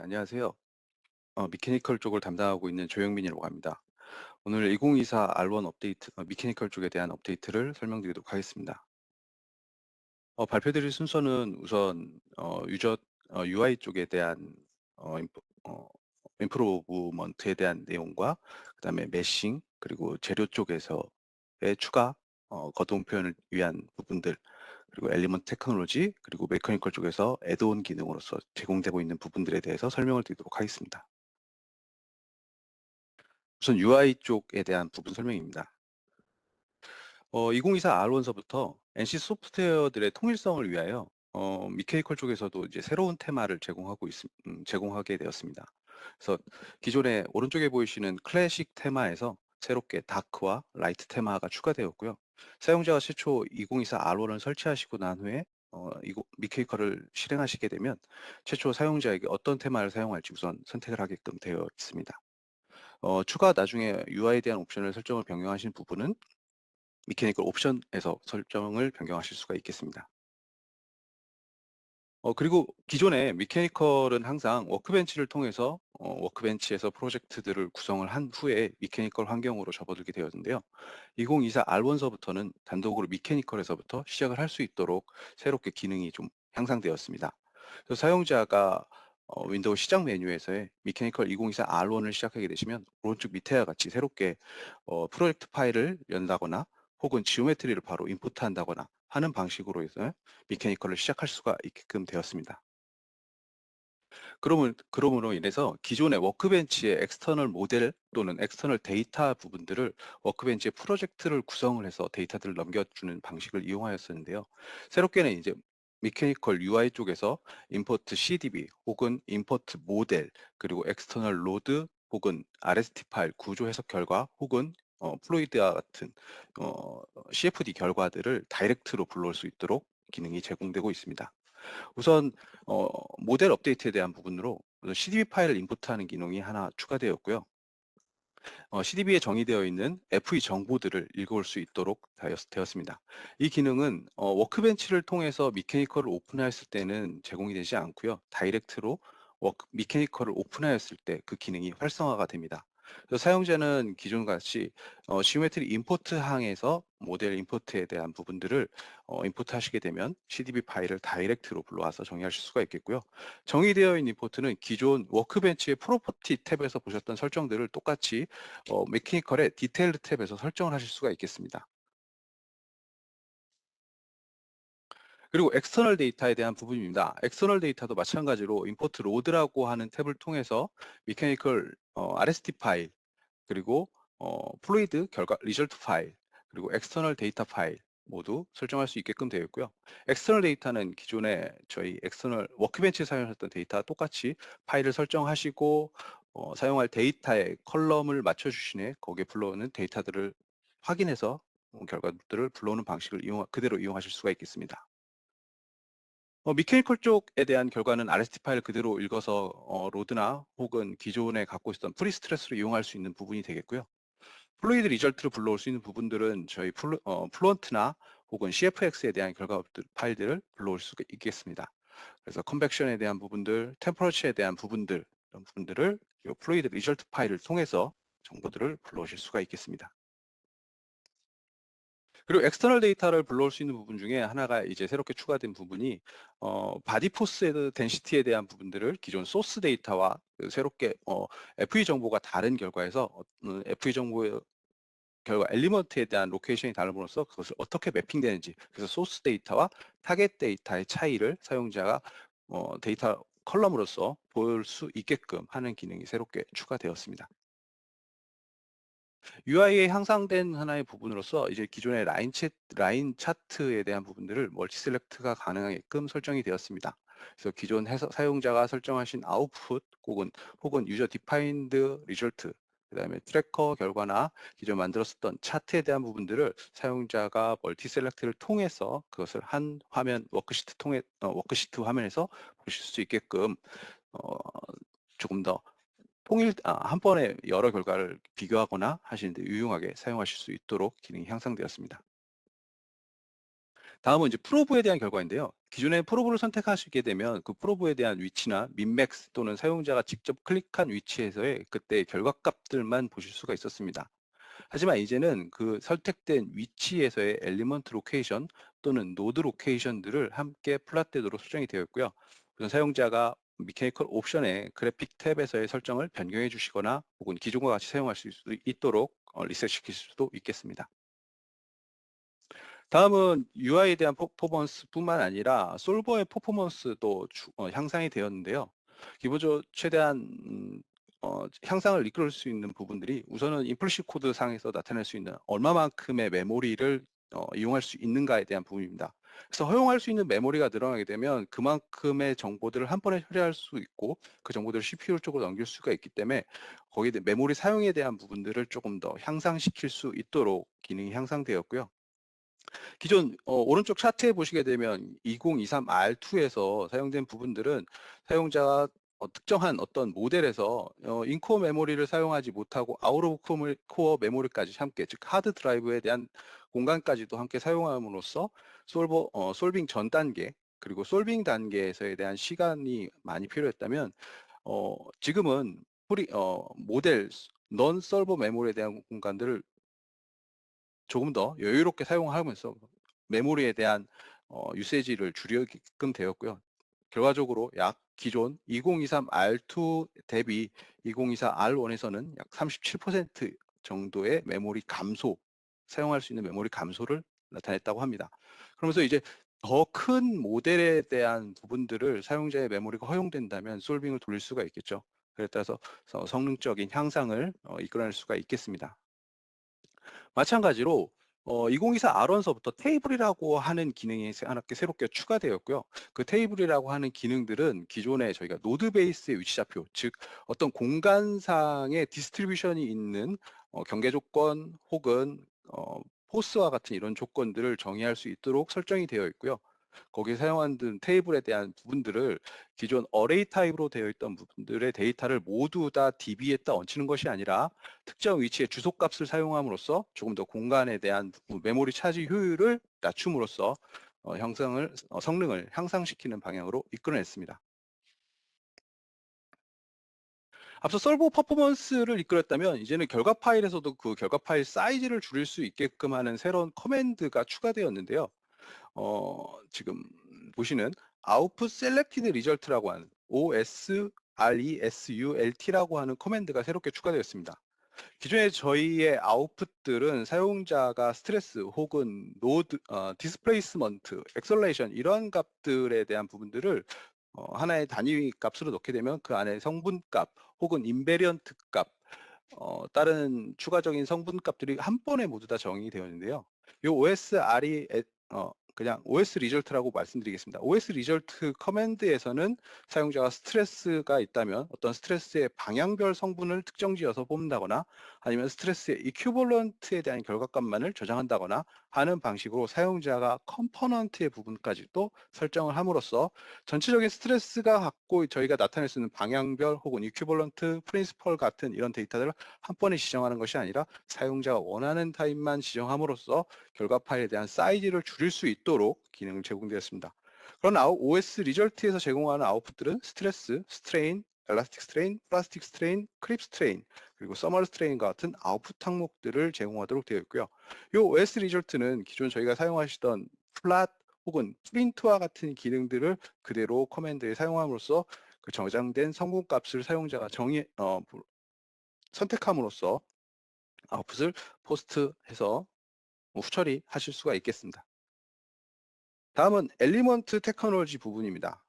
안녕하세요. 미케니컬 쪽을 담당하고 있는 조영민이라고 합니다. 오늘 2024 R1 업데이트, 미케니컬 쪽에 대한 업데이트를 설명드리도록 하겠습니다. 발표드릴 순서는 우선 UI 쪽에 대한 어, 인프, 어, 임프로브먼트에 대한 내용과 그다음에 메싱 그리고 재료 쪽에서의 추가 거동 표현을 위한 부분들 그리고 엘리먼트 테크놀로지 그리고 메커니컬 쪽에서 애드온 기능으로서 제공되고 있는 부분들에 대해서 설명을 드리도록 하겠습니다. 우선 UI 쪽에 대한 부분 설명입니다. 2024 R1서부터 NC 소프트웨어들의 통일성을 위하여 미케이컬 쪽에서도 이제 새로운 테마를 제공하게 되었습니다. 그래서 기존에 오른쪽에 보이시는 클래식 테마에서 새롭게 다크와 라이트 테마가 추가되었고요. 사용자가 최초 2024 R1을 설치하시고 난 후에 미케이컬을 실행하시게 되면 최초 사용자에게 어떤 테마를 사용할지 우선 선택을 하게끔 되어 있습니다. 추가 나중에 UI에 대한 옵션을 설정을 변경하신 부분은 미케니컬 옵션에서 설정을 변경하실 수가 있겠습니다. 그리고 기존에 미케니컬은 항상 워크벤치를 통해서 워크벤치에서 프로젝트들을 구성을 한 후에 미케니컬 환경으로 접어들게 되었는데요. 2024 R1서부터는 단독으로 미케니컬에서부터 시작을 할 수 있도록 새롭게 기능이 좀 향상되었습니다. 그래서 사용자가 윈도우 시작 메뉴에서의 미케니컬 2024 R1을 시작하게 되시면 오른쪽 밑에와 같이 새롭게 프로젝트 파일을 연다거나 혹은 지오메트리를 바로 임포트한다거나 하는 방식으로 해서 미케니컬을 시작할 수가 있게끔 되었습니다. 그러므로 인해서 기존의 워크벤치의 엑스터널 모델 또는 엑스터널 데이터 부분들을 워크벤치의 프로젝트를 구성을 해서 데이터들을 넘겨주는 방식을 이용하였었는데요. 새롭게는 이제 미케니컬 UI 쪽에서 임포트 CDB 혹은 임포트 모델 그리고 엑스터널 로드 혹은 RST 파일 구조 해석 결과 혹은 플로이드와 같은 어, CFD 결과들을 다이렉트로 불러올 수 있도록 기능이 제공되고 있습니다. 우선 모델 업데이트에 대한 부분으로 CDB 파일을 임포트하는 기능이 하나 추가되었고요. CDB에 정의되어 있는 FE 정보들을 읽어올 수 있도록 되었습니다. 이 기능은 워크벤치를 통해서 미케니컬을 오픈하였을 때는 제공이 되지 않고요. 다이렉트로 미케니컬을 오픈하였을 때 그 기능이 활성화가 됩니다. 그래서 사용자는 기존같이 지오메트리 임포트 항에서 모델 임포트에 대한 부분들을 임포트 하시게 되면 CDB 파일을 다이렉트로 불러와서 정의하실 수가 있겠고요. 정의되어 있는 임포트는 기존 워크벤치의 프로퍼티 탭에서 보셨던 설정들을 똑같이 메케니컬의 디테일드 탭에서 설정을 하실 수가 있겠습니다. 그리고 엑스터널 데이터에 대한 부분입니다. 엑스터널 데이터도 마찬가지로 임포트 로드라고 하는 탭을 통해서 메케니컬 RST 파일 그리고 플루이드 결과 리절트 파일 그리고 엑스터널 데이터 파일 모두 설정할 수 있게끔 되어 있고요. 엑스터널 데이터는 기존에 저희 엑스터널 워크벤치에 사용하셨던 데이터와 똑같이 파일을 설정하시고 사용할 데이터의 컬럼을 맞춰주신 후에 거기에 불러오는 데이터들을 확인해서 결과들을 불러오는 방식을 그대로 이용하실 수가 있겠습니다. 미케니컬 쪽에 대한 결과는 RST 파일 그대로 읽어서 로드나 혹은 기존에 갖고 있었던 프리스트레스로 이용할 수 있는 부분이 되겠고요. 플루이드 리절트를 불러올 수 있는 부분들은 저희 플루언트나 혹은 CFX에 대한 결과들 파일들을 불러올 수가 있겠습니다. 그래서 컨벡션에 대한 부분들, 템퍼러처에 대한 부분들 이런 부분들을 이 플루이드 리절트 파일을 통해서 정보들을 불러오실 수가 있겠습니다. 그리고 엑스터널 데이터를 불러올 수 있는 부분 중에 하나가 이제 새롭게 추가된 부분이 바디 포스 덴시티에 대한 부분들을 기존 소스 데이터와 그 새롭게 FE 정보가 다른 결과에서 FE 정보의 결과 엘리먼트에 대한 로케이션이 다름으로써 그것을 어떻게 매핑되는지 그래서 소스 데이터와 타겟 데이터의 차이를 사용자가 데이터 컬럼으로서 볼 수 있게끔 하는 기능이 새롭게 추가되었습니다. UI에 향상된 하나의 부분으로서 이제 기존의 라인 차트에 대한 부분들을 멀티 셀렉트가 가능하게끔 설정이 되었습니다. 그래서 기존 사용자가 설정하신 아웃풋 혹은 유저 디파인드 리절트 그다음에 트래커 결과나 기존 만들었었던 차트에 대한 부분들을 사용자가 멀티 셀렉트를 통해서 그것을 한 화면 워크시트 화면에서 보실 수 있게끔 어, 조금 더 한 번에 여러 결과를 비교하거나 하시는데 유용하게 사용하실 수 있도록 기능이 향상되었습니다. 다음은 이제 프로브에 대한 결과인데요. 기존에 프로브를 선택하시게 되면 그 프로브에 대한 위치나 민맥스 또는 사용자가 직접 클릭한 위치에서의 그때 결과값들만 보실 수가 있었습니다. 하지만 이제는 그 선택된 위치에서의 엘리먼트 로케이션 또는 노드 로케이션들을 함께 플랫되도록 설정이 되어 있고요. 우선 사용자가 미케이컬 옵션의 그래픽 탭에서의 설정을 변경해 주시거나 혹은 기존과 같이 사용할 수 있도록 리셋시킬 수도 있겠습니다. 다음은 UI에 대한 퍼포먼스뿐만 아니라 솔버의 퍼포먼스도 향상이 되었는데요. 기본적으로 최대한 향상을 이끌 수 있는 부분들이 우선은 임플리시 코드 상에서 나타낼 수 있는 얼마만큼의 메모리를 이용할 수 있는가에 대한 부분입니다. 그래서 허용할 수 있는 메모리가 늘어나게 되면 그만큼의 정보들을 한 번에 처리할 수 있고 그 정보들을 CPU 쪽으로 넘길 수가 있기 때문에 거기에 메모리 사용에 대한 부분들을 조금 더 향상시킬 수 있도록 기능이 향상되었고요. 기존 오른쪽 차트에 보시게 되면 2023R2에서 사용된 부분들은 사용자가 특정한 어떤 모델에서 인코어 메모리를 사용하지 못하고 아웃 오브 코어 메모리까지 함께, 즉 하드 드라이브에 대한 공간까지도 함께 사용함으로써 솔빙 전 단계 그리고 솔빙 단계에서에 대한 시간이 많이 필요했다면 지금은 모델 넌 서버 메모리에 대한 공간들을 조금 더 여유롭게 사용하면서 메모리에 대한 유세지를 줄이게끔 되었고요. 결과적으로 약 기존 2023R2 대비 2024R1에서는 약 37% 정도의 메모리 감소, 사용할 수 있는 메모리 감소를 나타냈다고 합니다. 그러면서 이제 더 큰 모델에 대한 부분들을 사용자의 메모리가 허용된다면 솔빙을 돌릴 수가 있겠죠. 그에 따라서 성능적인 향상을 이끌어낼 수가 있겠습니다. 마찬가지로 2024 R1서부터 테이블이라고 하는 기능이 하나께 새롭게 추가되었고요. 그 테이블이라고 하는 기능들은 기존에 저희가 노드 베이스의 위치 좌표, 즉 어떤 공간상의 디스트리뷰션이 있는 경계 조건 혹은 포스와 같은 이런 조건들을 정의할 수 있도록 설정이 되어 있고요. 거기에 사용하는 테이블에 대한 부분들을 기존 어레이 타입으로 되어 있던 부분들의 데이터를 모두 다 DB에다 얹히는 것이 아니라 특정 위치의 주소값을 사용함으로써 조금 더 공간에 대한 메모리 차지 효율을 낮춤으로써 성능을 향상시키는 방향으로 이끌어냈습니다. 앞서 서버 퍼포먼스를 이끌었다면 이제는 결과 파일에서도 그 결과 파일 사이즈를 줄일 수 있게끔 하는 새로운 커맨드가 추가되었는데요. 지금 보시는 output selected result라고 하는 OSRESULT라고 하는 커맨드가 새롭게 추가되었습니다. 기존에 저희의 아웃풋들은 사용자가 스트레스 혹은 노드, 디스플레이스먼트, 엑셀레이션 이런 값들에 대한 부분들을 하나의 단위 값으로 넣게 되면 그 안에 성분값 혹은 인베리언트 값, 다른 추가적인 성분값들이 한 번에 모두 다 정의되어 있는데요. 이 OSR이 그냥 OS 리절트라고 말씀드리겠습니다. OS 리절트 커맨드에서는 사용자가 스트레스가 있다면 어떤 스트레스의 방향별 성분을 특정 지어서 뽑는다거나 아니면 스트레스의 이큐벌런트에 대한 결과값만을 저장한다거나 하는 방식으로 사용자가 컴포넌트의 부분까지도 설정을 함으로써 전체적인 스트레스가 갖고 저희가 나타낼 수 있는 방향별 혹은 이큐벌런트, 프린시펄 같은 이런 데이터들을 한 번에 지정하는 것이 아니라 사용자가 원하는 타입만 지정함으로써 결과 파일에 대한 사이즈를 줄일 수 있도록 기능을 제공되었습니다. 그런 OS 리절트에서 제공하는 아웃풋들은 스트레스, 스트레인, 엘라스틱 스트레인, 플라스틱 스트레인, 크립 스트레인, 그리고 서멀 스트레인과 같은 아웃풋 항목들을 제공하도록 되어 있고요. 이 OS 리절트는 기존 저희가 사용하시던 플랫 혹은 프린트와 같은 기능들을 그대로 커맨드에 사용함으로써 그 저장된 성분값을 사용자가 선택함으로써 아웃풋을 포스트해서 후처리하실 수가 있겠습니다. 다음은 엘리먼트 테크놀로지 부분입니다.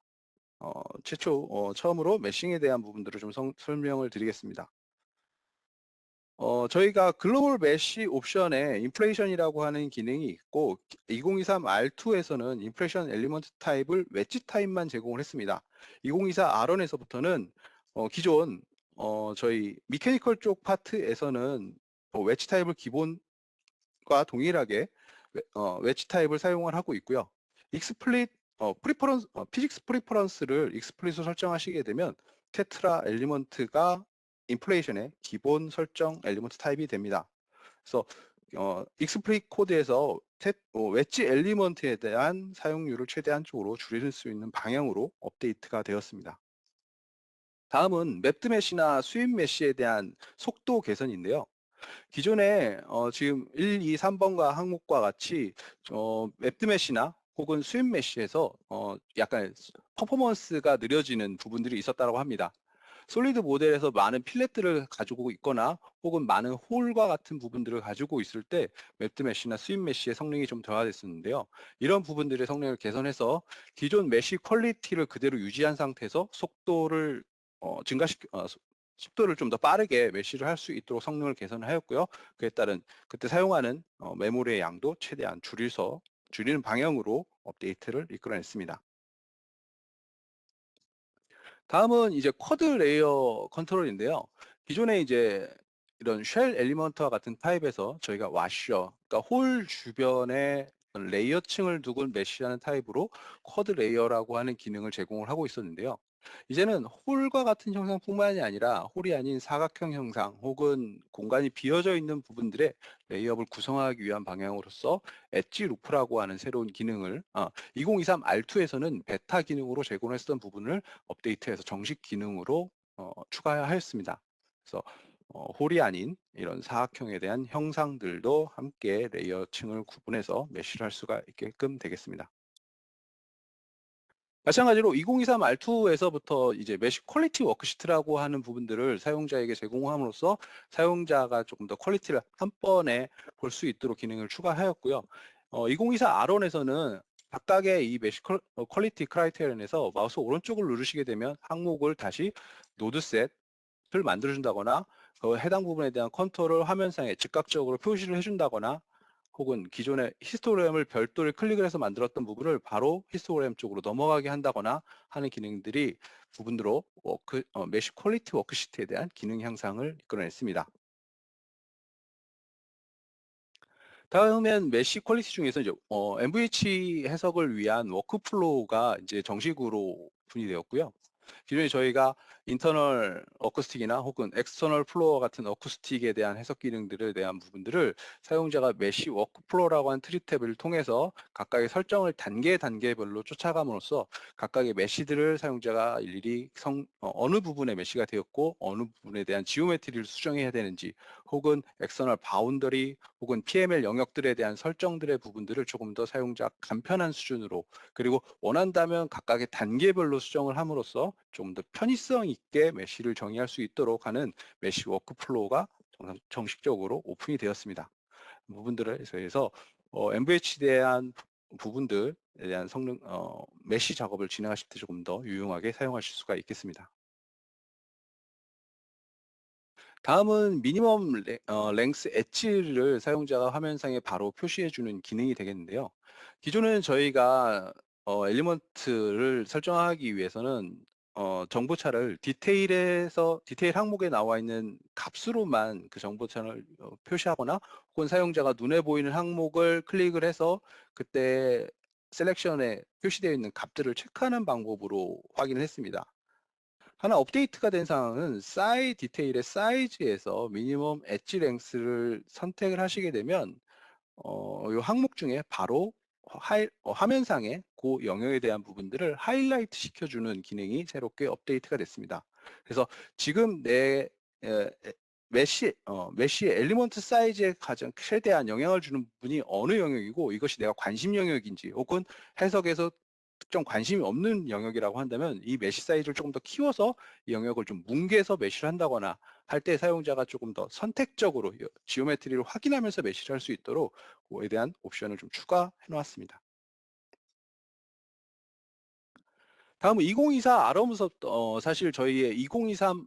처음으로 메싱에 대한 부분들을 좀 설명을 드리겠습니다. 저희가 글로벌 메쉬 옵션에 인플레이션이라고 하는 기능이 있고 2023 R2에서는 인플레이션 엘리먼트 타입을 웨지 타입만 제공을 했습니다. 2024 R1에서부터는 기존 저희 미케니컬 쪽 파트에서는 웨지 타입을 기본과 동일하게 웨지 타입을 사용을 하고 있고요. 익스플릿 피직스 프리퍼런스를 익스플릿으로 설정하시게 되면 테트라 엘리먼트가 인플레이션의 기본 설정 엘리먼트 타입이 됩니다. 그래서 익스플릿 코드에서 웨지 엘리먼트에 대한 사용률을 최대한 쪽으로 줄일 수 있는 방향으로 업데이트가 되었습니다. 다음은 맵드 메시나 스윗 메시에 대한 속도 개선인데요. 기존에 지금 1, 2, 3번과 항목과 같이 맵드 메시나 혹은 스윗 메시에서 약간 퍼포먼스가 느려지는 부분들이 있었다고 합니다. 솔리드 모델에서 많은 필렛들을 가지고 있거나 혹은 많은 홀과 같은 부분들을 가지고 있을 때 맵드 메시나 스윗 메시의 성능이 좀 저하됐었는데요. 이런 부분들의 성능을 개선해서 기존 메시 퀄리티를 그대로 유지한 상태에서 속도를 증가시켜 속도를 좀 더 빠르게 메시를 할 수 있도록 성능을 개선하였고요. 그에 따른 그때 사용하는 메모리의 양도 최대한 줄이는 방향으로 업데이트를 이끌어냈습니다. 다음은 이제 쿼드 레이어 컨트롤인데요. 기존에 이제 이런 쉘 엘리먼트와 같은 타입에서 저희가 와셔, 그러니까 홀 주변에 레이어층을 두고 메시하는 타입으로 쿼드 레이어라고 하는 기능을 제공을 하고 있었는데요. 이제는 홀과 같은 형상뿐만이 아니라 홀이 아닌 사각형 형상 혹은 공간이 비어져 있는 부분들의 레이업을 구성하기 위한 방향으로서 엣지 루프라고 하는 새로운 기능을 2023 R2에서는 베타 기능으로 제공했던 부분을 업데이트해서 정식 기능으로 추가하였습니다. 그래서 홀이 아닌 이런 사각형에 대한 형상들도 함께 레이어층을 구분해서 메쉬를 할 수가 있게끔 되겠습니다. 마찬가지로 2023 R2에서부터 이제 메쉬 퀄리티 워크시트라고 하는 부분들을 사용자에게 제공함으로써 사용자가 조금 더 퀄리티를 한 번에 볼 수 있도록 기능을 추가하였고요. 2024 R1에서는 각각의 이 메쉬 퀄리티 크라이테리언에서 마우스 오른쪽을 누르시게 되면 항목을 다시 노드셋을 만들어준다거나 해당 부분에 대한 컨트롤을 화면상에 즉각적으로 표시를 해준다거나 혹은 기존의 히스토그램을 별도로 클릭을 해서 만들었던 부분을 바로 히스토그램 쪽으로 넘어가게 한다거나 하는 기능들이 부분으로 메쉬 퀄리티 워크시트에 대한 기능 향상을 이끌어냈습니다. 다음엔 메쉬 퀄리티 중에서 이제 MVH 해석을 위한 워크플로우가 이제 정식으로 오픈이 되었고요. 기존에 저희가 인터널 어쿠스틱이나 혹은 엑스터널 플로어 같은 어쿠스틱에 대한 해석 기능들에 대한 부분들을 사용자가 메쉬 워크플로어라고 하는 트리 탭을 통해서 각각의 설정을 단계별로 쫓아감으로써 각각의 메쉬들을 사용자가 일일이 어느 부분에 메쉬가 되었고 어느 부분에 대한 지오메트리를 수정해야 되는지 혹은 엑스터널 바운더리 혹은 PML 영역들에 대한 설정들의 부분들을 조금 더 사용자 간편한 수준으로 그리고 원한다면 각각의 단계별로 수정을 함으로써 좀 더 편의성 있게 메쉬를 정의할 수 있도록 하는 메쉬 워크플로우가 정식적으로 오픈이 되었습니다. 부분들에 대해서 MVH에 대한 부분들에 대한 메쉬 작업을 진행하실 때 조금 더 유용하게 사용하실 수가 있겠습니다. 다음은 미니멈 랭스 엣지를 사용자가 화면상에 바로 표시해 주는 기능이 되겠는데요. 기존에는 저희가 엘리먼트를 설정하기 위해서는 정보차를 디테일 항목에 나와 있는 값으로만 그 정보차를 표시하거나 혹은 사용자가 눈에 보이는 항목을 클릭을 해서 그때 셀렉션에 표시되어 있는 값들을 체크하는 방법으로 확인을 했습니다. 하나 업데이트가 된 상황은 디테일의 사이즈에서 미니멈 엣지 랭스를 선택을 하시게 되면 요 항목 중에 바로 화면상에 그 영역에 대한 부분들을 하이라이트 시켜주는 기능이 새롭게 업데이트가 됐습니다. 그래서 지금 내 메쉬의 엘리먼트 사이즈에 가장 최대한 영향을 주는 부분이 어느 영역이고 이것이 내가 관심 영역인지 혹은 해석에서 특정 관심이 없는 영역이라고 한다면 이 메쉬 사이즈를 조금 더 키워서 이 영역을 좀 뭉개서 메쉬를 한다거나 할 때 사용자가 조금 더 선택적으로 지오메트리를 확인하면서 메쉬를 할 수 있도록 그거에 대한 옵션을 좀 추가해 놓았습니다. 다음은 2024 알아보면서 사실 저희의 2023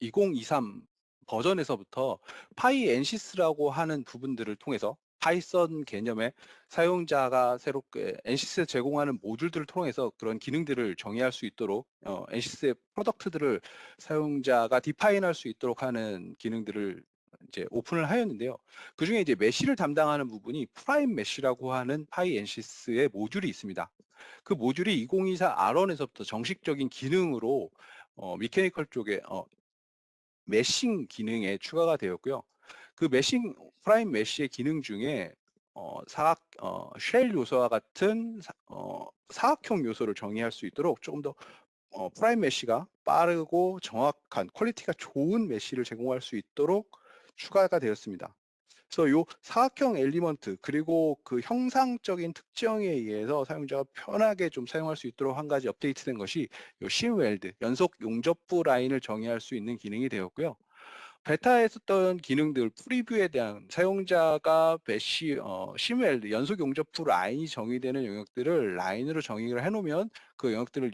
2023 버전에서부터 파이 엔시스라고 하는 부분들을 통해서 파이썬 개념의 사용자가 새롭게 엔시스에 제공하는 모듈들을 통해서 그런 기능들을 정의할 수 있도록 엔시스의 프로덕트들을 사용자가 디파인할 수 있도록 하는 기능들을 이제 오픈을 하였는데요. 그중에 이제 메쉬를 담당하는 부분이 프라임 메쉬라고 하는 파이 엔시스의 모듈이 있습니다. 그 모듈이 2024 R1에서부터 정식적인 기능으로 미케니컬 쪽에 메싱 기능에 추가가 되었고요. 그 프라임 메쉬의 기능 중에 쉘 요소와 같은 사각형 요소를 정의할 수 있도록 조금 더 프라임 메쉬가 빠르고 정확한 퀄리티가 좋은 메쉬를 제공할 수 있도록 추가가 되었습니다. 그래서 요 사각형 엘리먼트 그리고 그 형상적인 특징에 의해서 사용자가 편하게 좀 사용할 수 있도록 한 가지 업데이트된 것이 요 심웰드 연속 용접부 라인을 정의할 수 있는 기능이 되었고요. 베타에 썼던 기능들 프리뷰에 대한 사용자가 심웰드 연속 용접부 라인이 정의되는 영역들을 라인으로 정의를 해 놓으면 그 영역들을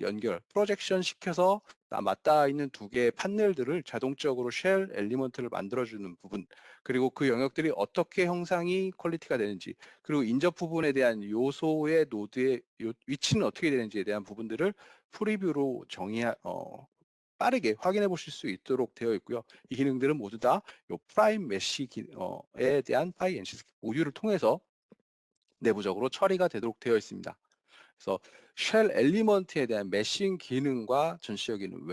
프로젝션 시켜서 맞닿아 있는 두 개의 판넬들을 자동적으로 쉘 엘리먼트를 만들어 주는 부분, 그리고 그 영역들이 어떻게 형상이 퀄리티가 되는지, 그리고 인접 부분에 대한 요소의 노드의 위치는 어떻게 되는지에 대한 부분들을 프리뷰로 빠르게 확인해 보실 수 있도록 되어 있고요. 이 기능들은 모두 다 요 프라임 메쉬에 대한 파이 NC 모듈을 통해서 내부적으로 처리가 되도록 되어 있습니다. 그래서 쉘 엘리먼트에 대한 메싱 기능과 전시적인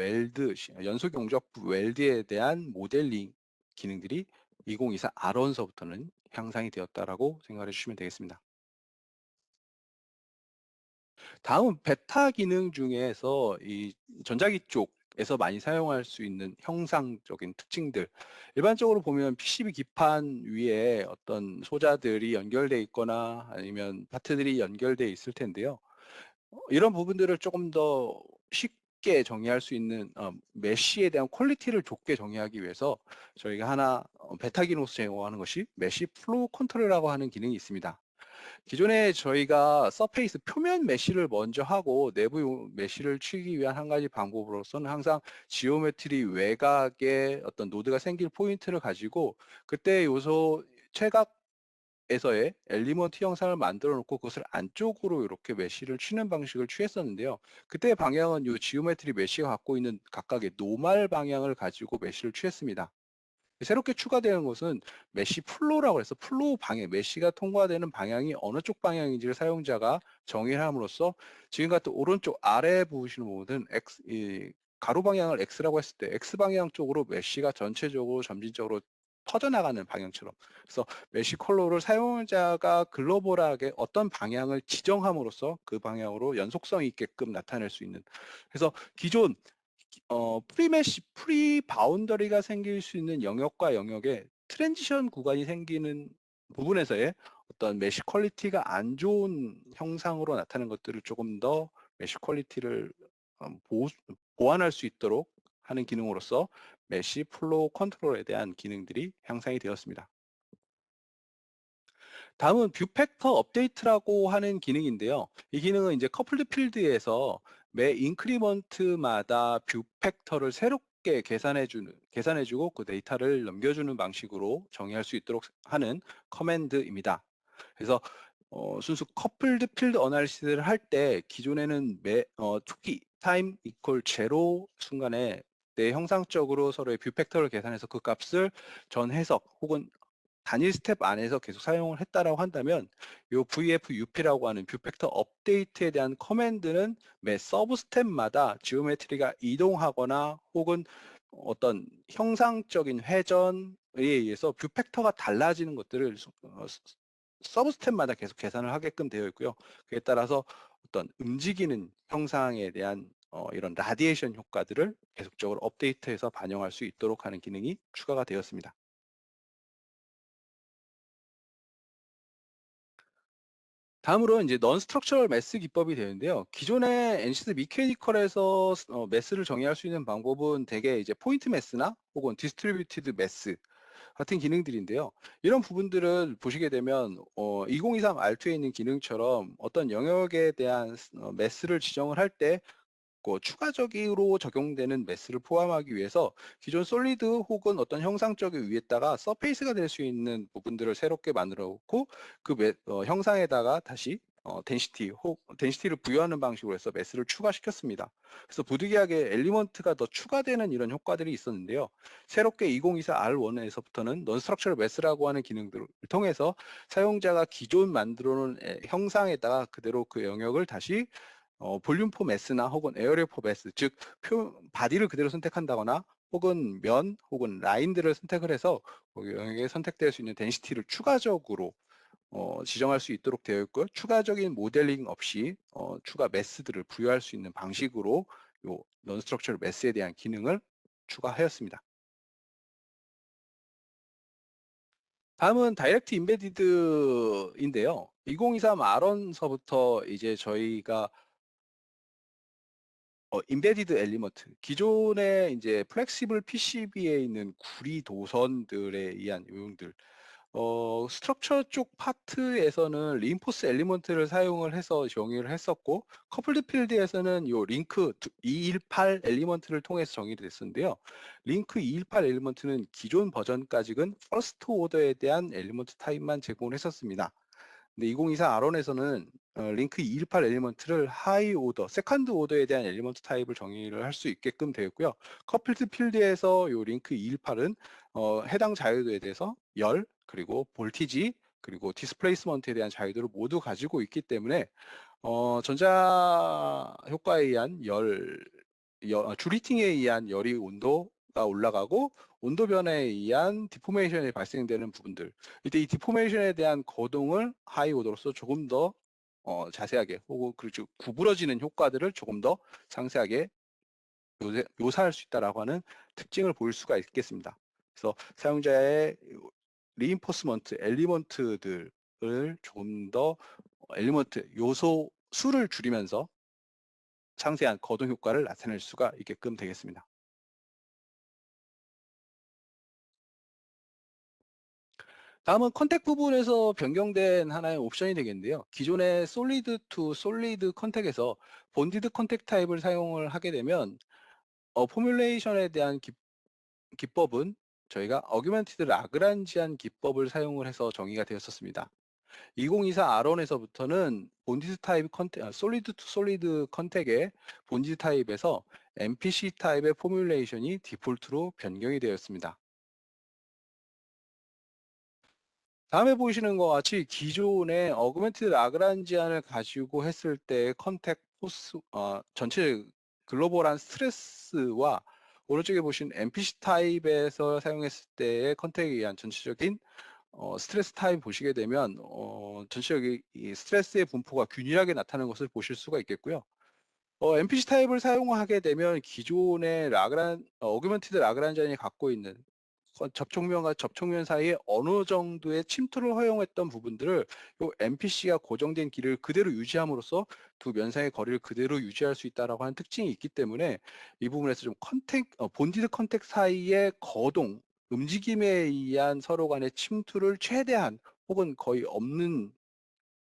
연속 용접부 웰드에 대한 모델링 기능들이 2024 아론서부터는 향상이 되었다라고 생각해 주시면 되겠습니다. 다음 베타 기능 중에서 이 전자기 쪽에서 많이 사용할 수 있는 형상적인 특징들. 일반적으로 보면 PCB 기판 위에 어떤 소자들이 연결돼 있거나 아니면 파트들이 연결돼 있을 텐데요. 이런 부분들을 조금 더 쉽게 정의할 수 있는 메쉬에 대한 퀄리티를 좋게 정의하기 위해서 저희가 하나 베타 기능으로 제공하는 것이 메쉬 플로우 컨트롤이라고 하는 기능이 있습니다. 기존에 저희가 서페이스 표면 메쉬를 먼저 하고 내부 메쉬를 치기 위한 한 가지 방법으로서는 항상 지오메트리 외곽에 어떤 노드가 생길 포인트를 가지고 그때 요소 최각에서의 엘리먼트 형상을 만들어 놓고 그것을 안쪽으로 이렇게 메쉬를 치는 방식을 취했었는데요. 그때 방향은 요 지오메트리 메쉬가 갖고 있는 각각의 노말 방향을 가지고 메쉬를 취했습니다. 새롭게 추가되는 것은 메쉬 플로우라고 해서 플로우 방향, 메쉬가 통과되는 방향이 어느 쪽 방향인지를 사용자가 정의를 함으로써 지금 같은 오른쪽 아래 보시는 부분은 가로 방향을 X라고 했을 때 X 방향 쪽으로 메쉬가 전체적으로 점진적으로 퍼져나가는 방향처럼, 그래서 메쉬 컬러를 사용자가 글로벌하게 어떤 방향을 지정함으로써 그 방향으로 연속성 있게끔 나타낼 수 있는, 그래서 기존 프리 바운더리가 생길 수 있는 영역과 영역에 트랜지션 구간이 생기는 부분에서의 어떤 메쉬 퀄리티가 안 좋은 형상으로 나타나는 것들을 조금 더 메쉬 퀄리티를 보완할 수 있도록 하는 기능으로서 메쉬 플로우 컨트롤에 대한 기능들이 향상이 되었습니다. 다음은 뷰 팩터 업데이트라고 하는 기능인데요. 이 기능은 이제 커플드 필드에서 매 인크리먼트마다 뷰 팩터를 새롭게 계산해주고 그 데이터를 넘겨주는 방식으로 정의할 수 있도록 하는 커맨드입니다. 그래서 순수 커플드 필드 어널리시스를 할 때 기존에는 투키 타임 이퀄 제로 순간에 내 형상적으로 서로의 뷰 팩터를 계산해서 그 값을 전 해석 혹은 단일 스텝 안에서 계속 사용을 했다라고 한다면 요 VFUP라고 하는 뷰 팩터 업데이트에 대한 커맨드는 매 서브 스텝마다 지오메트리가 이동하거나 혹은 어떤 형상적인 회전에 의해서 뷰 팩터가 달라지는 것들을 서브 스텝마다 계속 계산을 하게끔 되어 있고요. 그에 따라서 어떤 움직이는 형상에 대한 이런 라디에이션 효과들을 계속적으로 업데이트해서 반영할 수 있도록 하는 기능이 추가가 되었습니다. 다음으로 이제 넌 스트럭처럴 매스 기법이 되는데요. 기존의 NCS 미케니컬에서 매스를 정의할 수 있는 방법은 대개 이제 포인트 매스나 혹은 디스트리뷰티드 매스 같은 기능들인데요. 이런 부분들을 보시게 되면 2023 R2에 있는 기능처럼 어떤 영역에 대한 매스를 지정을 할때 추가적으로 적용되는 매스를 포함하기 위해서 기존 솔리드 혹은 어떤 형상적인 위에다가 서페이스가 될 수 있는 부분들을 새롭게 만들어 놓고 그 형상에다가 다시 덴시티를 부여하는 방식으로 해서 매스를 추가시켰습니다. 그래서 부득이하게 엘리먼트가 더 추가되는 이런 효과들이 있었는데요. 새롭게 2024 R1에서부터는 넌 스트럭처럴 매스라고 하는 기능들을 통해서 사용자가 기존 만들어 놓은 형상에다가 그대로 그 영역을 다시 볼륨 포 매스나 혹은 에어리어 포 매스, 즉 바디를 그대로 선택한다거나 혹은 혹은 라인들을 선택을 해서 거기 영역에 선택될 수 있는 덴시티를 추가적으로 지정할 수 있도록 되어 있고요. 추가적인 모델링 없이 추가 매스들을 부여할 수 있는 방식으로 요 non-structural mass에 대한 기능을 추가하였습니다. 다음은 다이렉트 임베디드인데요. 2023 R1서부터 이제 저희가 임베디드 엘리먼트, 기존의 이제 플렉시블 PCB에 있는 구리 도선들에 의한 요용들, 스트럭처 쪽 파트에서는 린포스 엘리먼트를 사용을 해서 정의를 했었고, 커플드 필드에서는 요 링크 218 엘리먼트를 통해서 정의를 됐었는데요. 링크 218 엘리먼트는 기존 버전까지는 퍼스트 오더에 대한 엘리먼트 타입만 제공을 했었습니다. 근데 2024 R1에서는 링크 218 엘리먼트를 하이 오더, 세컨드 오더에 대한 엘리먼트 타입을 정의를 할 수 있게끔 되어 있고요. 커플드 필드에서 요 링크 218은 해당 자유도에 대해서 열, 그리고 볼티지, 그리고 디스플레이스먼트에 대한 자유도를 모두 가지고 있기 때문에 전자 효과에 의한 주리팅에 의한 열이 온도가 올라가고 온도 변화에 의한 디포메이션이 발생되는 부분들, 이때 이 디포메이션에 대한 거동을 하이 오더로서 조금 더 자세하게 혹은 그렇죠 구부러지는 효과들을 조금 더 상세하게 묘사할 수 있다라고 하는 특징을 보일 수가 있겠습니다. 그래서 사용자의 리인포스먼트 엘리먼트들을 조금 더 엘리먼트 요소 수를 줄이면서 상세한 거동 효과를 나타낼 수가 있게끔 되겠습니다. 다음은 컨택 부분에서 변경된 하나의 옵션이 되겠는데요. 기존의 솔리드 투 솔리드 컨택에서 본디드 컨택 타입을 사용을 하게 되면 포뮬레이션에 대한 기법은 저희가 어규멘티드 라그란지안 기법을 사용을 해서 정의가 되었었습니다. 2024 R1에서부터는 본디드 타입 솔리드 투 솔리드 컨택의 본디드 타입에서 MPC 타입의 포뮬레이션이 디폴트로 변경이 되었습니다. 다음에 보시는 것 같이 기존의 어그멘티드 라그란지안을 가지고 했을 때 컨택 포스 전체 글로벌한 스트레스와 오른쪽에 보신 MPC 타입에서 사용했을 때의 컨택에 의한 전체적인 스트레스 타입 보시게 되면 전체적인 이 스트레스의 분포가 균일하게 나타나는 것을 보실 수가 있겠고요. MPC 타입을 사용하게 되면 기존의 어규멘티드 라그란지안이 갖고 있는 접촉면과 접촉면 사이에 어느 정도의 침투를 허용했던 부분들을 요 MPC가 고정된 길을 그대로 유지함으로써 두 면 사이의 거리를 그대로 유지할 수 있다라고 하는 특징이 있기 때문에 이 부분에서 좀 본디드 컨택 사이의 거동, 움직임에 의한 서로 간의 침투를 최대한 혹은 거의 없는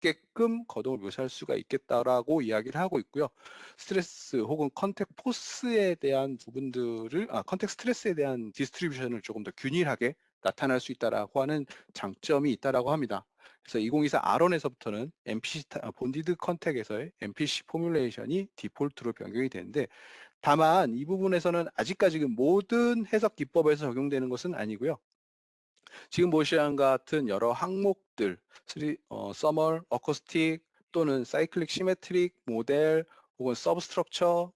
게끔 거동을 묘사할 수가 있겠다라고 이야기를 하고 있고요. 스트레스 혹은 컨택 포스에 대한 부분들을 컨택 스트레스에 대한 디스트리뷰션을 조금 더 균일하게 나타날 수 있다라고 하는 장점이 있다라고 합니다. 그래서 2024 R1에서부터는 본디드 컨택에서의 MPC 포뮬레이션이 디폴트로 변경이 되는데, 다만 이 부분에서는 아직까지 모든 해석 기법에서 적용되는 것은 아니고요. 지금 보시는 것 같은 여러 항목들, 서멀, 어쿠스틱 또는 사이클릭 시메트릭 모델 혹은 서브스트럭처,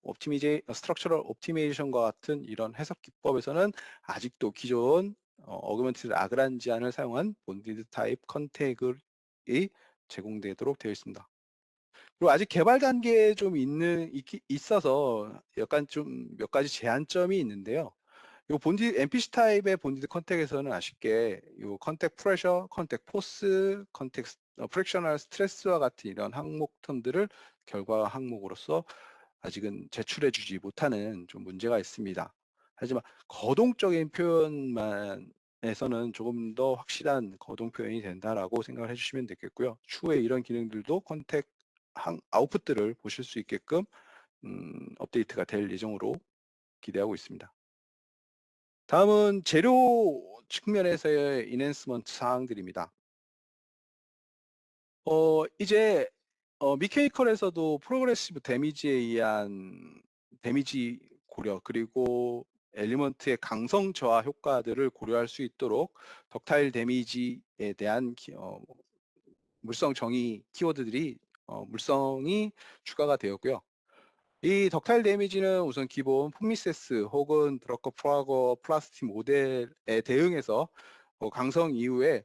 스트럭처럴 옵티메이션과 같은 이런 해석 기법에서는 아직도 기존 어그먼티드 라그란지안을 사용한 본디드 타입 컨택이 제공되도록 되어 있습니다. 그리고 아직 개발 단계에 좀 있어서 약간 좀 몇 가지 제한점이 있는데요. 요 MPC 타입의 본디드 컨택에서는 아쉽게 요 컨택 프레셔, 컨택 포스, 컨택 프랙셔널 스트레스와 같은 이런 항목 텀들을 결과 항목으로서 아직은 제출해 주지 못하는 좀 문제가 있습니다. 하지만 거동적인 표현만에서는 조금 더 확실한 거동 표현이 된다라고 생각을 해주시면 되겠고요. 추후에 이런 기능들도 아웃풋들을 보실 수 있게끔 업데이트가 될 예정으로 기대하고 있습니다. 다음은 재료 측면에서의 인핸스먼트 사항들입니다. 이제 미케이컬에서도 프로그레시브 데미지에 의한 데미지 고려, 그리고 엘리먼트의 강성 저하 효과들을 고려할 수 있도록 덕타일 데미지에 대한 물성 정의 키워드들이 물성이 추가가 되었고요. 이 덕타일 데미지는 우선 기본 폼미세스 혹은 드러커 프라거 플라스틱 모델에 대응해서 강성 이후에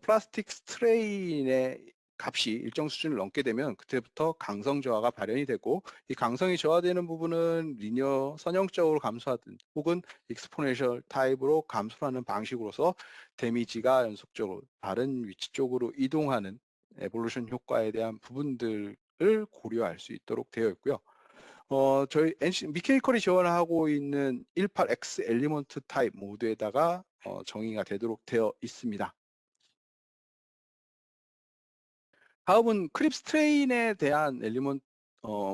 플라스틱 스트레인의 값이 일정 수준을 넘게 되면 그때부터 강성 저하가 발현이 되고, 이 강성이 저하되는 부분은 리니어 선형적으로 감소하든 혹은 익스포네셜 타입으로 감소하는 방식으로서 데미지가 연속적으로 다른 위치 쪽으로 이동하는 에볼루션 효과에 대한 부분들을 고려할 수 있도록 되어 있고요. 저희 NC 미케이컬이 지원하고 있는 18X 엘리먼트 타입 모드에다가 정의가 되도록 되어 있습니다. 다음은 크립스트레인에 대한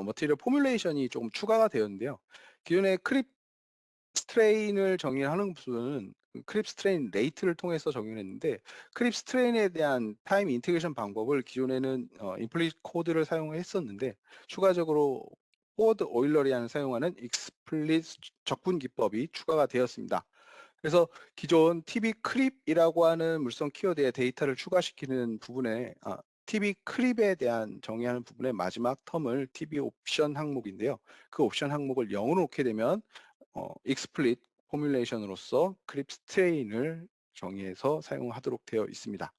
머티리얼 포뮬레이션이 조금 추가가 되었는데요. 기존의 크립스트레인을 정의하는 부분은 크립스트레인 레이트를 통해서 정의를 했는데, 크립스트레인에 대한 타임 인테그레이션 방법을 기존에는 임플리트 코드를 사용했었는데, 추가적으로 포워드 오일러리안을 사용하는 익스플릿 적분 기법이 추가가 되었습니다. 그래서 기존 TV 크립이라고 하는 물성 키워드에 데이터를 추가시키는 부분에 TV 크립에 대한 정의하는 부분의 마지막 텀을 TV 옵션 항목인데요. 그 옵션 항목을 0으로 놓게 되면 익스플릿 포뮬레이션으로서 크립 스트레인을 정의해서 사용하도록 되어 있습니다.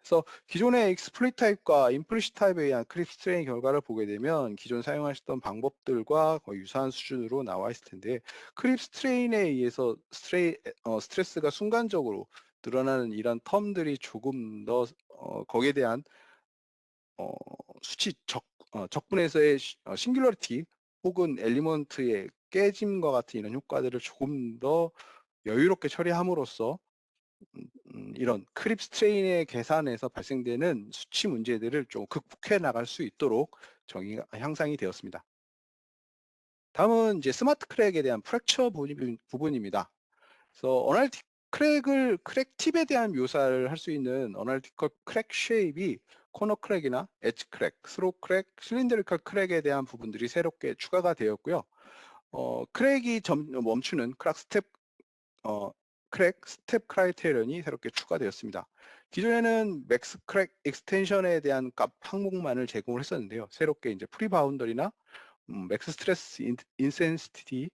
그래서 기존의 익스플릿 타입과 임플리시트 타입에 의한 크립 스트레인 결과를 보게 되면 기존 사용하셨던 방법들과 거의 유사한 수준으로 나와 있을 텐데, 크립 스트레인에 의해서 스트레스가 순간적으로 늘어나는 이런 텀들이 조금 더 거기에 대한 어, 수치 적분에서의 싱귤러리티 혹은 엘리먼트의 깨짐과 같은 이런 효과들을 조금 더 여유롭게 처리함으로써 이런 크립 스트레인의 계산에서 발생되는 수치 문제들을 좀 극복해 나갈 수 있도록 정의가 향상이 되었습니다. 다음은 이제 스마트 크랙에 대한 프랙처 부분입니다. 그래서 크랙 팁에 대한 묘사를 할 수 있는 어널티컬 크랙 쉐입이 코너 크랙이나 엣지 크랙, 스로 크랙, 실린더리컬 크랙에 대한 부분들이 새롭게 추가가 되었고요. 크랙이 멈추는 어, 크랙 스텝 크라이테리언이 새롭게 추가되었습니다. 기존에는 맥스 크랙 익스텐션에 대한 값 항목만을 제공을 했었는데요. 새롭게 이제 프리 바운더리나 맥스 스트레스 인센시티티,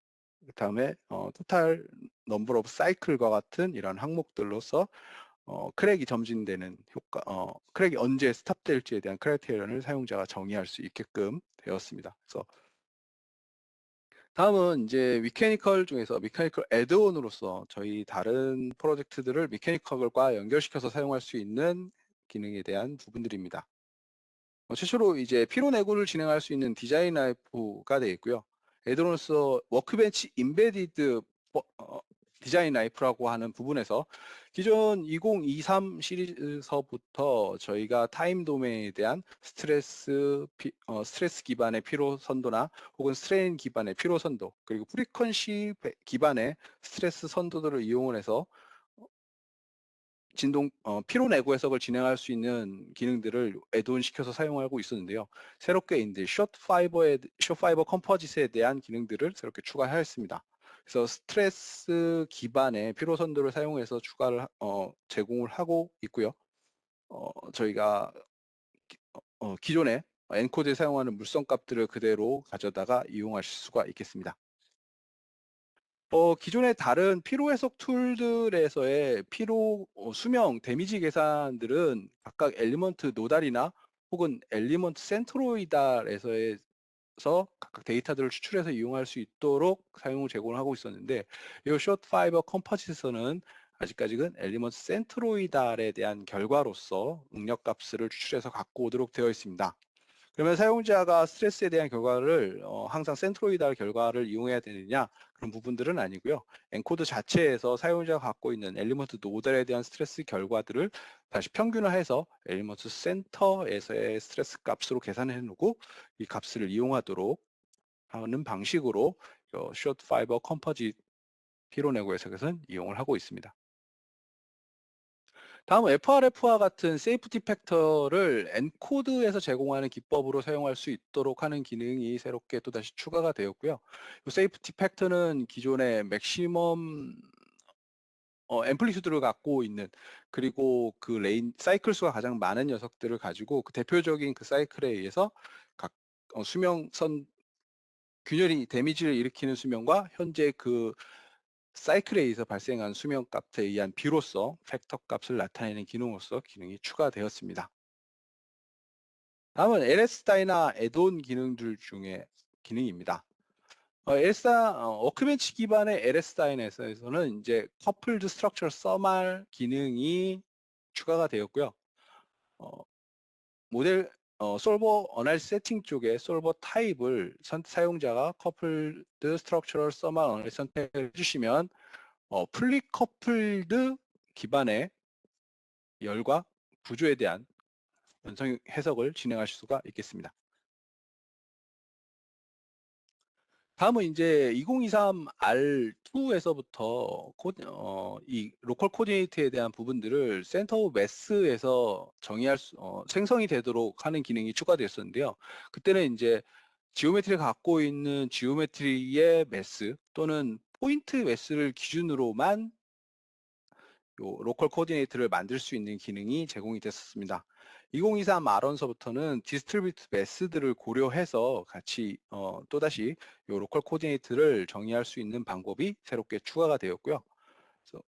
그다음에 토탈 넘버 오브 사이클과 같은 이런 항목들로서 크랙이 점진되는 효과, 크랙이 언제 스탑될지에 대한 크라이테리언을 사용자가 정의할 수 있게끔 되었습니다. 그래서 다음은 이제 미케니컬 중에서 미케니컬 애드온으로서 저희 다른 프로젝트들을 미케니컬과 연결시켜서 사용할 수 있는 기능에 대한 부분들입니다. 최초로 이제 피로 내구를 진행할 수 있는 디자인 라이프가 되어 있고요. 애드온으로서 워크벤치 임베디드 디자인 라이프라고 하는 부분에서 기존 2023 시리즈서부터 저희가 타임 도메인에 대한 스트레스 기반의 피로 선도나 혹은 스트레인 기반의 피로 선도, 그리고 프리퀀시 기반의 스트레스 선도들을 이용을 해서 피로 내구 해석을 진행할 수 있는 기능들을 애드온 시켜서 사용하고 있었는데요. 새롭게 이제 숏 파이버 컴포짓에 대한 기능들을 새롭게 추가하였습니다. 그래서 스트레스 기반의 피로 선도를 사용해서 제공을 하고 있고요. 저희가 기존에 엔코드에 사용하는 물성 값들을 그대로 가져다가 이용하실 수가 있겠습니다. 기존의 다른 피로 해석 툴들에서의 피로 수명 데미지 계산들은 각각 엘리먼트 노달이나 혹은 엘리먼트 센트로이달에서의 각각 데이터들을 추출해서 이용할 수 있도록 사용을 제공을 하고 있었는데, 이 숏 파이버 컴포짓에서는 아직까지는 엘리먼트 센트로이달에 대한 결과로서 응력 값을 추출해서 갖고 오도록 되어 있습니다. 그러면 사용자가 스트레스에 대한 결과를 항상 센트로이달 결과를 이용해야 되느냐, 그런 부분들은 아니고요. 엔코드 자체에서 사용자가 갖고 있는 엘리먼트 노달에 대한 스트레스 결과들을 다시 평균화해서 엘리먼트 센터에서의 스트레스 값으로 계산해 놓고 이 값을 이용하도록 하는 방식으로 숏 파이버 컴포짓 피로 내고 해석에서는 이용을 하고 있습니다. 다음은 FRF와 같은 세이프티 팩터를 엔코드에서 제공하는 기법으로 사용할 수 있도록 하는 기능이 새롭게 또다시 추가가 되었고요. 이 세이프티 팩터는 기존의 맥시멈 앰플리튜드를 갖고 있는, 그리고 그 사이클 수가 가장 많은 녀석들을 가지고 그 대표적인 그 사이클에 의해서 각 수명선 균열이 데미지를 일으키는 수명과 현재 그 사이클에 의해서 발생한 수명값에 의한 비로소 팩터 값을 나타내는 기능으로서 기능이 추가되었습니다. 다음은 LS다이나 애돈 기능들 중에 기능입니다. 워크벤치 기반의 LS다이나에서는 이제 커플드 스트럭처 써말 기능이 추가가 되었고요. 어, 모델 솔버 어널리시스 세팅 쪽에 솔버 타입을 사용자가 커플드 스트럭처럴 써말 어널리시스 선택을 해주시면 풀리 커플드 기반의 열과 구조에 대한 원성 해석을 진행하실 수가 있겠습니다. 다음은 이제 2023 R2에서부터 이 로컬 코디네이트에 대한 부분들을 센터 오브 매스에서 생성이 되도록 하는 기능이 추가되었었는데요. 그때는 이제 지오메트리가 갖고 있는 지오메트리의 매스 또는 포인트 매스를 기준으로만 요 로컬 코디네이트를 만들 수 있는 기능이 제공이 됐었습니다. 2023 아론서부터는 디스트리뷰트 매스들을 고려해서 같이 또다시 요 로컬 코디네이트를 정의할 수 있는 방법이 새롭게 추가가 되었고요. 그래서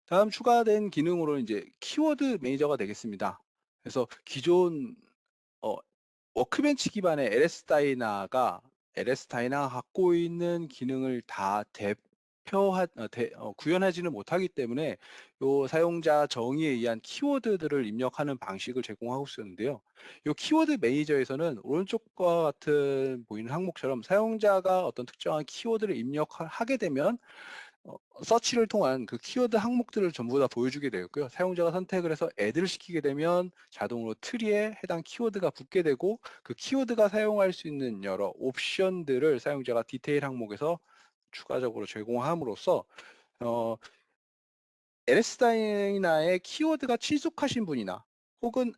다음 추가된 기능으로 이제 키워드 매니저가 되겠습니다. 그래서 기존 어, 워크벤치 기반의 LS 다이나가 갖고 있는 기능을 다 구현하지는 못하기 때문에 요 사용자 정의에 의한 키워드들을 입력하는 방식을 제공하고 있었는데요. 요 키워드 매니저에서는 오른쪽과 같은 보이는 항목처럼 사용자가 어떤 특정한 키워드를 입력하게 되면 서치를 통한 그 키워드 항목들을 전부 다 보여주게 되었고요. 사용자가 선택을 해서 애드를 시키게 되면 자동으로 트리에 해당 키워드가 붙게 되고 그 키워드가 사용할 수 있는 여러 옵션들을 사용자가 디테일 항목에서 추가적으로 제공함으로써 어, LS다이나의 키워드가 친숙하신 분이나 혹은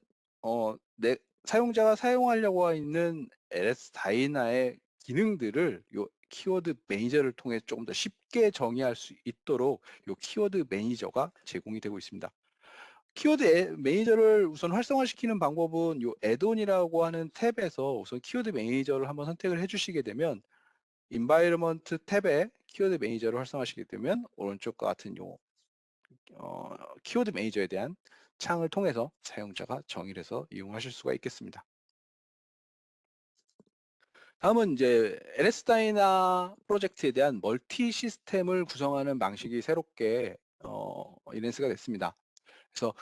사용자가 사용하려고 하고 있는 LS다이나의 기능들을 요 키워드 매니저를 통해 조금 더 쉽게 정의할 수 있도록 요 키워드 매니저가 제공이 되고 있습니다. 키워드 매니저를 우선 활성화시키는 방법은 요 애돈이라고 하는 탭에서 우선 키워드 매니저를 한번 선택을 해주시게 되면 인바이러먼트 탭에 키워드 매니저를 활성화시키게 되면 오른쪽과 같은 요 키워드 매니저에 대한 창을 통해서 사용자가 정의를 해서 이용하실 수가 있겠습니다. 다음은 이제 LS다이나 프로젝트에 대한 멀티 시스템을 구성하는 방식이 새롭게 이랜스가 됐습니다. 그래서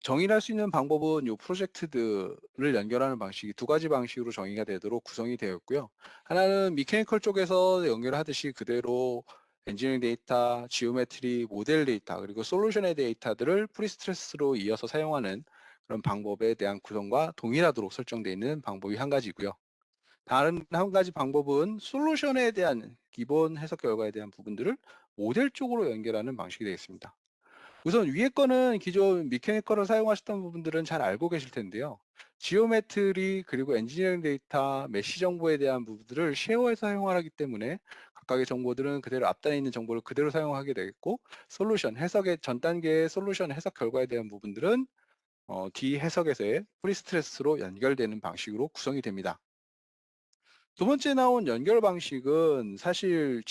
정의를 할 수 있는 방법은 이 프로젝트들을 연결하는 방식이 두 가지 방식으로 정의가 되도록 구성이 되었고요. 하나는 미케니컬 쪽에서 연결하듯이 그대로 엔지니어링 데이터, 지오메트리, 모델 데이터, 그리고 솔루션의 데이터들을 프리스트레스로 이어서 사용하는 그런 방법에 대한 구성과 동일하도록 설정되어 있는 방법이 한 가지고요. 다른 한 가지 방법은 솔루션에 대한 기본 해석 결과에 대한 부분들을 모델 쪽으로 연결하는 방식이 되겠습니다. 우선 위에 거는 기존 미케니컬을 사용하셨던 부분들은 잘 알고 계실 텐데요. 지오메트리 그리고 엔지니어링 데이터, 메시 정보에 대한 부분들을 쉐어해서 사용하기 때문에 각각의 정보들은 그대로 앞단에 있는 정보를 그대로 사용하게 되겠고 솔루션, 해석의 전 단계의 솔루션 해석 결과에 대한 부분들은 뒤 해석에서의 프리스트레스로 연결되는 방식으로 구성이 됩니다. 두 번째 나온 연결 방식은 사실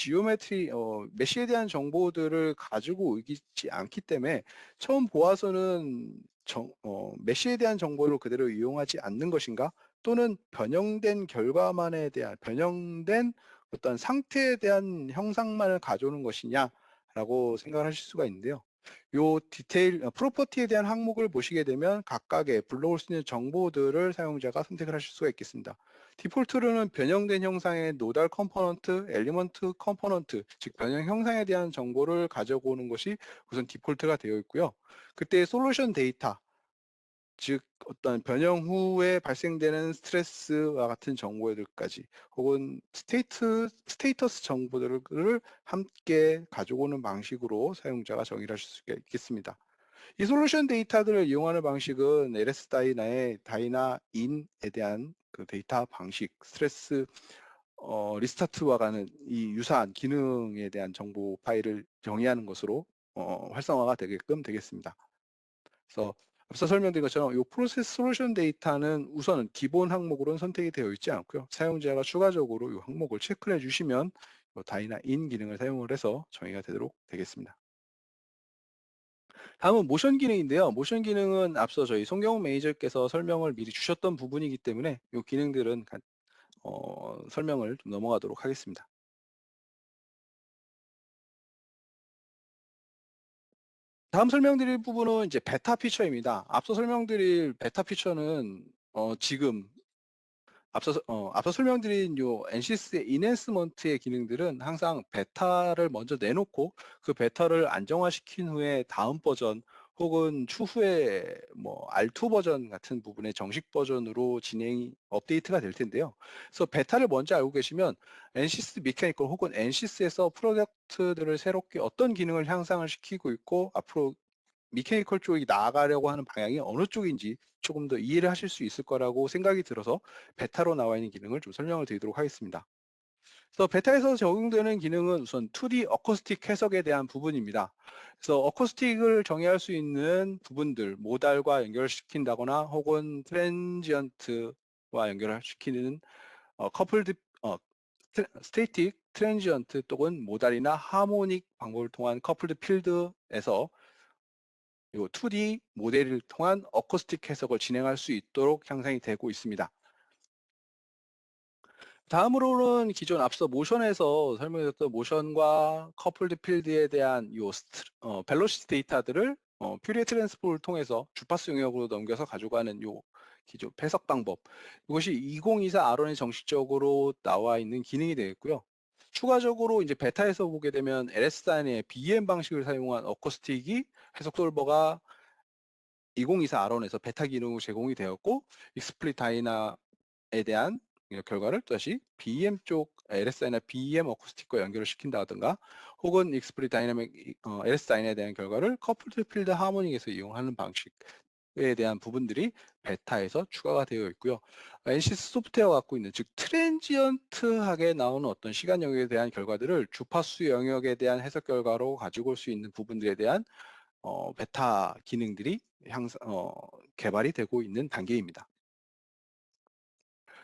메시에 대한 정보들을 가지고 있지 않기 때문에 처음 보아서는 메시에 대한 정보를 그대로 이용하지 않는 것인가 또는 변형된 어떤 상태에 대한 형상만을 가져오는 것이냐라고 생각을 하실 수가 있는데요. 요 프로퍼티에 대한 항목을 보시게 되면 각각의 불러올 수 있는 정보들을 사용자가 선택을 하실 수가 있겠습니다. 디폴트로는 변형된 형상의 노달 컴포넌트, 엘리먼트 컴포넌트, 즉 변형 형상에 대한 정보를 가져오는 것이 우선 디폴트가 되어 있고요. 그때 솔루션 데이터, 즉 어떤 변형 후에 발생되는 스트레스와 같은 정보들까지 혹은 스테이터스 정보들을 함께 가져오는 방식으로 사용자가 정의를 하실 수가 있겠습니다. 이 솔루션 데이터들을 이용하는 방식은 LS 다이나의 다이나 인에 대한 그 데이터 방식, 스트레스 리스타트와 가는 이 유사한 기능에 대한 정보 파일을 정의하는 것으로 활성화가 되게끔 되겠습니다. 그래서 앞서 설명드린 것처럼 이 프로세스 솔루션 데이터는 우선은 기본 항목으로는 선택이 되어 있지 않고요. 사용자가 추가적으로 이 항목을 체크를 해주시면 요 다이나 인 기능을 사용을 해서 정의가 되도록 되겠습니다. 다음은 모션 기능인데요. 모션 기능은 앞서 저희 송경훈 매니저께서 설명을 미리 주셨던 부분이기 때문에 이 기능들은 설명을 좀 넘어가도록 하겠습니다. 다음 설명드릴 부분은 이제 베타 피처입니다. 앞서 설명드릴 베타 피처는 지금 앞서 설명드린 요 ensys의 인핸스먼트의 기능들은 항상 베타를 먼저 내놓고 그 베타를 안정화시킨 후에 다음 버전 혹은 추후에 뭐 R2 버전 같은 부분의 정식 버전으로 진행이 업데이트가 될 텐데요. 그래서 베타를 먼저 알고 계시면 ensys 메커니컬 혹은 ensys에서 프로덕트들을 새롭게 어떤 기능을 향상을 시키고 있고 앞으로 미케니컬 쪽이 나아가려고 하는 방향이 어느 쪽인지 조금 더 이해를 하실 수 있을 거라고 생각이 들어서 베타로 나와 있는 기능을 좀 설명을 드리도록 하겠습니다. 그래서 베타에서 적용되는 기능은 우선 2D 어쿠스틱 해석에 대한 부분입니다. 그래서 어쿠스틱을 정의할 수 있는 부분들, 모달과 연결시킨다거나 혹은 트랜지언트와 연결을 시키는 커플드 스테이틱, 트랜지언트 또는 모달이나 하모닉 방법을 통한 커플드 필드에서 요 2D 모델을 통한 어쿠스틱 해석을 진행할 수 있도록 향상이 되고 있습니다. 다음으로는 기존 앞서 모션에서 설명드렸던 모션과 커플드 필드에 대한 벨로시티 데이터들을 퓨리에 트랜스포를 통해서 주파수 영역으로 넘겨서 가져가는 요 기존 해석 방법. 이것이 2024 아론에 정식적으로 나와 있는 기능이 되겠고요. 추가적으로 이제 베타에서 보게 되면 LS-DYNA의 BEM 방식을 사용한 어쿠스틱이 해석 솔버가 2024 아론에서 베타 기능으로 제공이 되었고 익스플릿 다이나에 대한 결과를 또다시 BEM 쪽 LSI나 BEM 어쿠스틱과 연결을 시킨다든가 혹은 익스플릿 다이나믹 LS 다이나에 대한 결과를 커플드 필드 하모닉에서 이용하는 방식에 대한 부분들이 베타에서 추가가 되어 있고요. NCS 소프트웨어가 갖고 있는 즉 트랜지언트하게 나오는 어떤 시간 영역에 대한 결과들을 주파수 영역에 대한 해석 결과로 가지고 올 수 있는 부분들에 대한 베타 기능들이 개발이 되고 있는 단계입니다.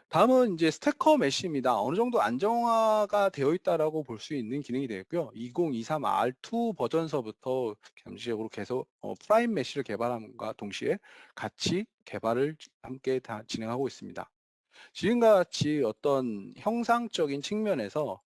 다음은 이제 스태커 메쉬입니다. 어느 정도 안정화가 되어 있다라고 볼 수 있는 기능이 되겠고요. 2023 R2 버전서부터 잠시적으로 계속 프라임 메쉬를 개발함과 동시에 같이 개발을 함께 다 진행하고 있습니다. 지금과 같이 어떤 형상적인 측면에서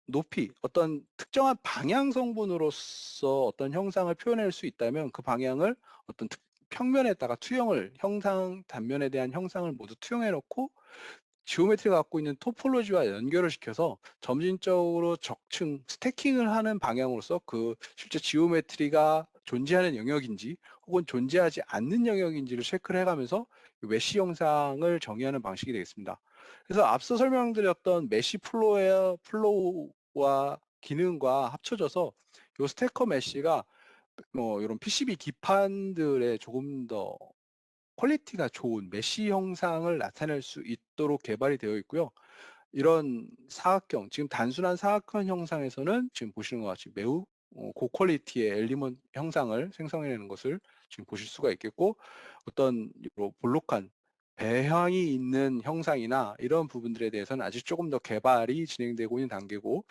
높이 어떤 특정한 방향 성분으로서 어떤 형상을 표현할 수 있다면 그 방향을 어떤 평면에다가 투영을 형상 단면에 대한 형상을 모두 투영해 놓고 지오메트리가 갖고 있는 토폴로지와 연결을 시켜서 점진적으로 적층 스태킹을 하는 방향으로서 그 실제 지오메트리가 존재하는 영역인지 혹은 존재하지 않는 영역인지를 체크를 해가면서 메쉬 형상을 정의하는 방식이 되겠습니다. 그래서 앞서 설명드렸던 메쉬 플로우와 기능과 합쳐져서 이 스태커 메쉬가 뭐 이런 PCB 기판들에 조금 더 퀄리티가 좋은 메쉬 형상을 나타낼 수 있도록 개발이 되어 있고요. 이런 사각형, 지금 단순한 사각형 형상에서는 지금 보시는 것 같이 매우 고퀄리티의 엘리먼트 형상을 생성해내는 것을 지금 보실 수가 있겠고, 어떤 볼록한 배형이 있는 형상이나 이런 부분들에 대해서는 아직 조금 더 개발이 진행되고 있는 단계고,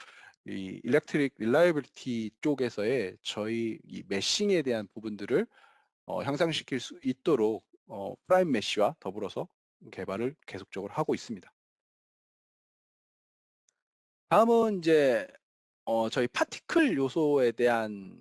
이 일렉트릭 릴라이빌리티 쪽에서의 저희 이 메싱에 대한 부분들을 향상시킬 수 있도록 프라임 메쉬와 더불어서 개발을 계속적으로 하고 있습니다. 다음은 이제 저희 파티클 요소에 대한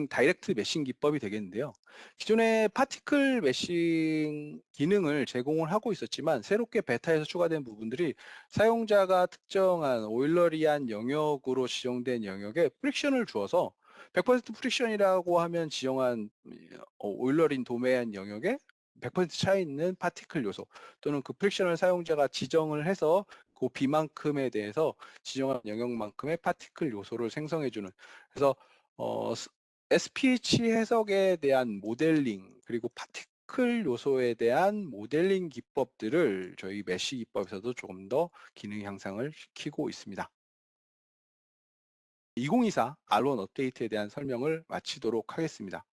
다이렉트 메싱 기법이 되겠는데요. 기존의 파티클 메싱 기능을 제공을 하고 있었지만 새롭게 베타에서 추가된 부분들이 사용자가 특정한 오일러리한 영역으로 지정된 영역에 프릭션을 주어서 100% 프릭션이라고 하면 지정한 오일러린 도메인 영역에 100% 차 있는 파티클 요소 또는 그 프릭션을 사용자가 지정을 해서 그 비만큼에 대해서 지정한 영역만큼의 파티클 요소를 생성해주는 그래서 SPH 해석에 대한 모델링 그리고 파티클 요소에 대한 모델링 기법들을 저희 메쉬 기법에서도 조금 더 기능 향상을 시키고 있습니다. 2024 R1 업데이트에 대한 설명을 마치도록 하겠습니다.